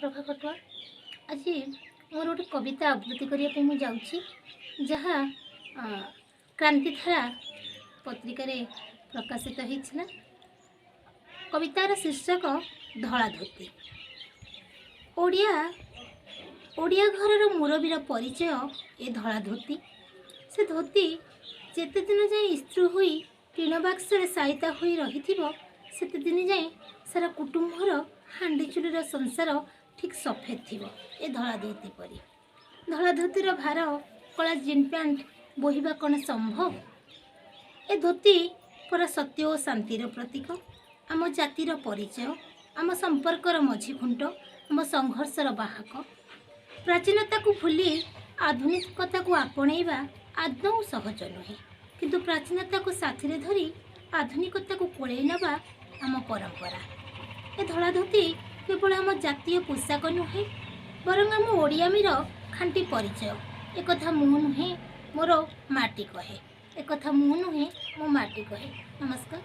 प्रभा कटुआ आज मोर गोटे कविता आवृत्ति करने जाऊँगी जहाँ क्रांतिधारा पत्रिकार प्रकाशित होता। कवितार शीर्षक धला धोती। ओडिया ओडिया घरर मुरबीर परिचय ए धला धोती। से धोती जेते दिन जाए इस्त्री होई टीन बाक्सरे साइता होई रहिथिबो सेते दिन जाए सारा कुटुंबर हांडी चुलीर संसार ठीक सफेद थिबो। ए धला धोती परी धला धोतीर भार कला जीन पैंट बोहिबा कौन संभव। ए धोती पर सत्य और शांतिर प्रतीक, आम जातिर परिचय, आम संपर्कर मझी खुंट, आम संघर्षर बाहक। प्राचीनता को भूली आधुनिकता को आपणेबा आदौ सहज नुहे, किंतु प्राचीनता को साथी धरी आधुनिकता को कोड़े नवा आम परंपरा। ए धला धोती केवल आम जातीय पोशाक नुहे बरं आम ओडियामीर खांटी परिचय। एक मु नुहे मोर माटी कहे, एक मु नुहे मो माटी कहे। नमस्कार।